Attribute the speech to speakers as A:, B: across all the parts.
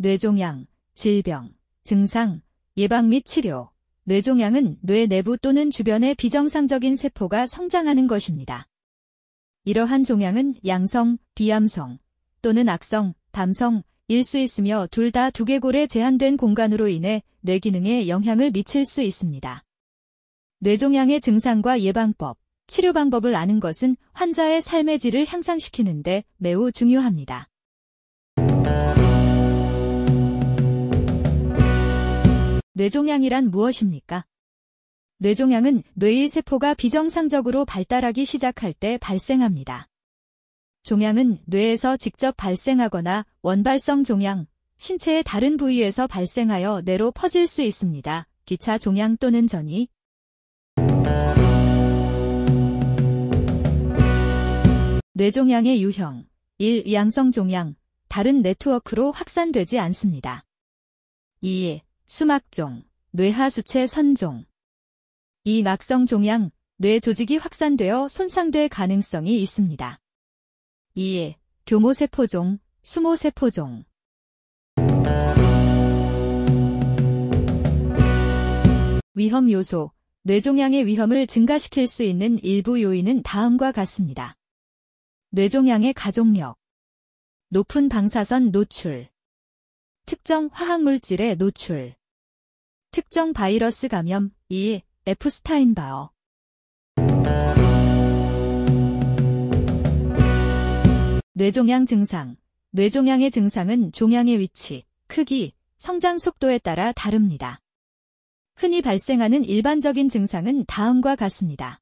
A: 뇌종양, 질병, 증상, 예방 및 치료. 뇌종양은 뇌 내부 또는 주변의 비정상적인 세포가 성장하는 것입니다. 이러한 종양은 양성, 비암성 또는 악성, 담성일 수 있으며 둘 다 두개골에 제한된 공간으로 인해 뇌 기능에 영향을 미칠 수 있습니다. 뇌종양의 증상과 예방법, 치료 방법을 아는 것은 환자의 삶의 질을 향상시키는 데 매우 중요합니다. 뇌종양이란 무엇입니까? 뇌종양은 뇌의 세포가 비정상적으로 발달하기 시작할 때 발생합니다. 종양은 뇌에서 직접 발생하거나 원발성 종양, 신체의 다른 부위에서 발생하여 뇌로 퍼질 수 있습니다. 기차 종양 또는 전이. 뇌종양의 유형 1. 양성 종양, 다른 네트워크로 확산되지 않습니다. 2. 수막종, 뇌하수체 선종. 2. 막성 종양, 뇌 조직이 확산되어 손상될 가능성이 있습니다. 2. 교모세포종, 수모세포종. 위험 요소, 뇌종양의 위험을 증가시킬 수 있는 일부 요인은 다음과 같습니다. 뇌종양의 가족력, 높은 방사선 노출, 특정 화학물질의 노출, 특정 바이러스 감염. 2. 에프스타인바어. 뇌종양 증상. 뇌종양의 증상은 종양의 위치, 크기, 성장 속도에 따라 다릅니다. 흔히 발생하는 일반적인 증상은 다음과 같습니다.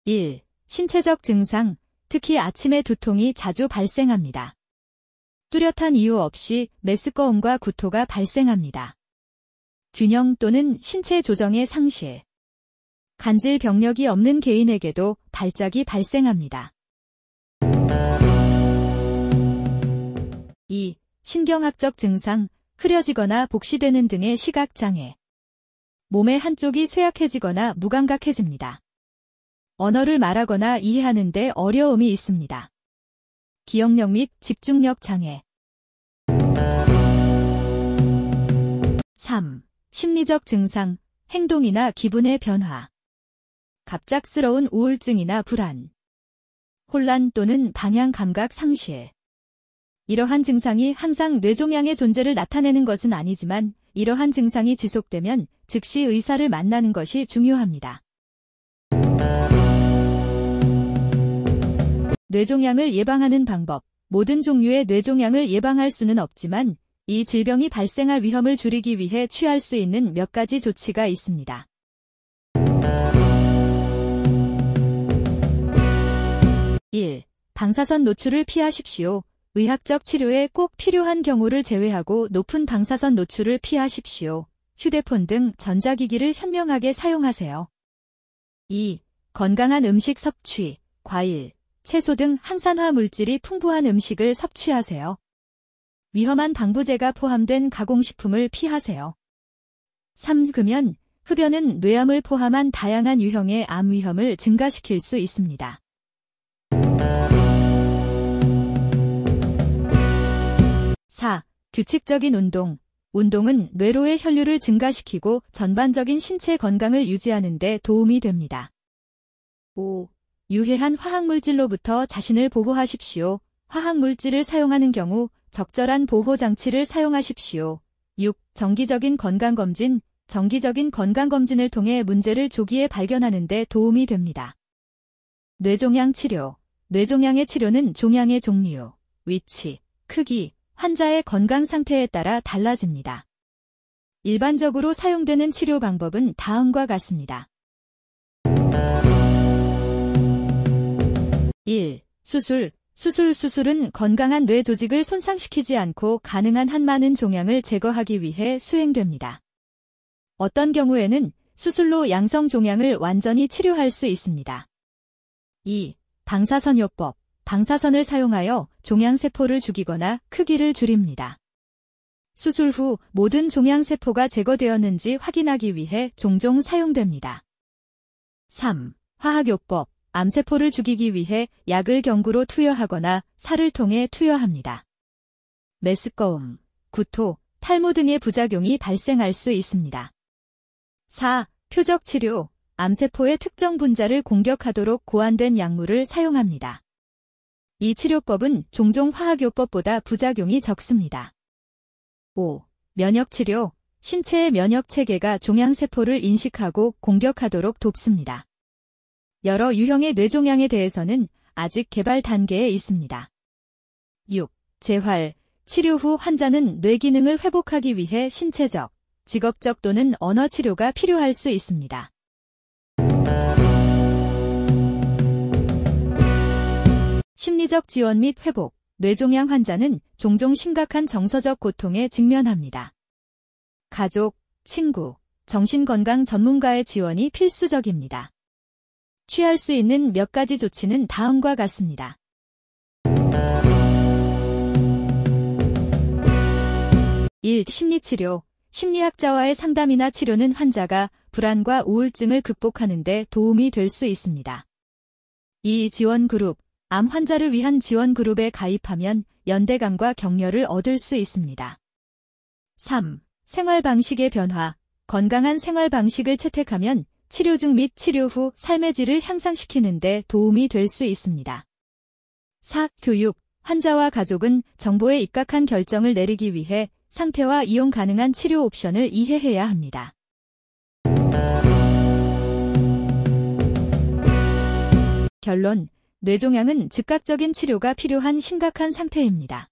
A: 1. 신체적 증상, 특히 아침에 두통이 자주 발생합니다. 뚜렷한 이유 없이 메스꺼움과 구토가 발생합니다. 균형 또는 신체 조정의 상실. 간질 병력이 없는 개인에게도 발작이 발생합니다. 2. 신경학적 증상, 흐려지거나 복시되는 등의 시각장애. 몸의 한쪽이 쇠약해지거나 무감각해집니다. 언어를 말하거나 이해하는 데 어려움이 있습니다. 기억력 및 집중력 장애. 3. 심리적 증상, 행동이나 기분의 변화. 갑작스러운 우울증이나 불안, 혼란 또는 방향 감각 상실. 이러한 증상이 항상 뇌종양의 존재를 나타내는 것은 아니지만 이러한 증상이 지속되면 즉시 의사를 만나는 것이 중요합니다. 뇌종양을 예방하는 방법. 모든 종류의 뇌종양을 예방할 수는 없지만 이 질병이 발생할 위험을 줄이기 위해 취할 수 있는 몇 가지 조치가 있습니다. 1. 방사선 노출을 피하십시오. 의학적 치료에 꼭 필요한 경우를 제외하고 높은 방사선 노출을 피하십시오. 휴대폰 등 전자기기를 현명하게 사용하세요. 2. 건강한 음식 섭취, 과일, 채소 등 항산화 물질이 풍부한 음식을 섭취하세요. 위험한 방부제가 포함된 가공식품을 피하세요. 3. 금연, 흡연은 뇌암을 포함한 다양한 유형의 암 위험을 증가시킬 수 있습니다. 4. 규칙적인 운동. 운동은 뇌로의 혈류를 증가시키고 전반적인 신체 건강을 유지하는 데 도움이 됩니다. 5. 유해한 화학물질로부터 자신을 보호하십시오. 화학물질을 사용하는 경우 적절한 보호장치를 사용하십시오. 6. 정기적인 건강검진. 정기적인 건강검진을 통해 문제를 조기에 발견하는 데 도움이 됩니다. 뇌종양 치료. 뇌종양의 치료는 종양의 종류, 위치, 크기, 환자의 건강 상태에 따라 달라집니다. 일반적으로 사용되는 치료 방법은 다음과 같습니다. 1. 수술. 수술은 건강한 뇌 조직을 손상시키지 않고 가능한 한 많은 종양을 제거하기 위해 수행됩니다. 어떤 경우에는 수술로 양성 종양을 완전히 치료할 수 있습니다. 2. 방사선요법. 방사선을 사용하여 종양세포를 죽이거나 크기를 줄입니다. 수술 후 모든 종양세포가 제거되었는지 확인하기 위해 종종 사용됩니다. 3. 화학요법. 암세포를 죽이기 위해 약을 경구로 투여하거나 살을 통해 투여합니다. 메스꺼움, 구토, 탈모 등의 부작용이 발생할 수 있습니다. 4. 표적 치료, 암세포의 특정 분자를 공격하도록 고안된 약물을 사용합니다. 이 치료법은 종종 화학요법보다 부작용이 적습니다. 5. 면역치료, 신체의 면역체계가 종양세포를 인식하고 공격하도록 돕습니다. 여러 유형의 뇌종양에 대해서는 아직 개발 단계에 있습니다. 6. 재활, 치료 후 환자는 뇌 기능을 회복하기 위해 신체적, 직업적 또는 언어 치료가 필요할 수 있습니다. 심리적 지원 및 회복, 뇌종양 환자는 종종 심각한 정서적 고통에 직면합니다. 가족, 친구, 정신건강 전문가의 지원이 필수적입니다. 취할 수 있는 몇 가지 조치는 다음과 같습니다. 1. 심리치료, 심리학자와의 상담이나 치료는 환자가 불안과 우울증을 극복하는 데 도움이 될 수 있습니다. 2. 지원그룹, 암 환자를 위한 지원그룹에 가입하면 연대감과 격려를 얻을 수 있습니다. 3. 생활 방식의 변화, 건강한 생활 방식을 채택하면 치료 중 및 치료 후 삶의 질을 향상시키는 데 도움이 될 수 있습니다. 4. 교육, 환자와 가족은 정보에 입각한 결정을 내리기 위해 상태와 이용 가능한 치료 옵션을 이해해야 합니다. 결론, 뇌종양은 즉각적인 치료가 필요한 심각한 상태입니다.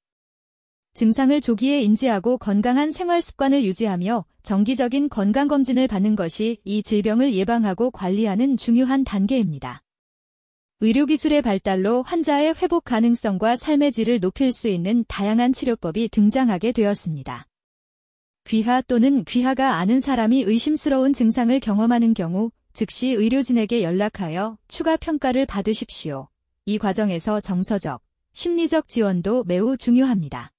A: 증상을 조기에 인지하고 건강한 생활 습관을 유지하며 정기적인 건강검진을 받는 것이 이 질병을 예방하고 관리하는 중요한 단계입니다. 의료기술의 발달로 환자의 회복 가능성과 삶의 질을 높일 수 있는 다양한 치료법이 등장하게 되었습니다. 귀하 또는 귀하가 아는 사람이 의심스러운 증상을 경험하는 경우 즉시 의료진에게 연락하여 추가 평가를 받으십시오. 이 과정에서 정서적, 심리적 지원도 매우 중요합니다.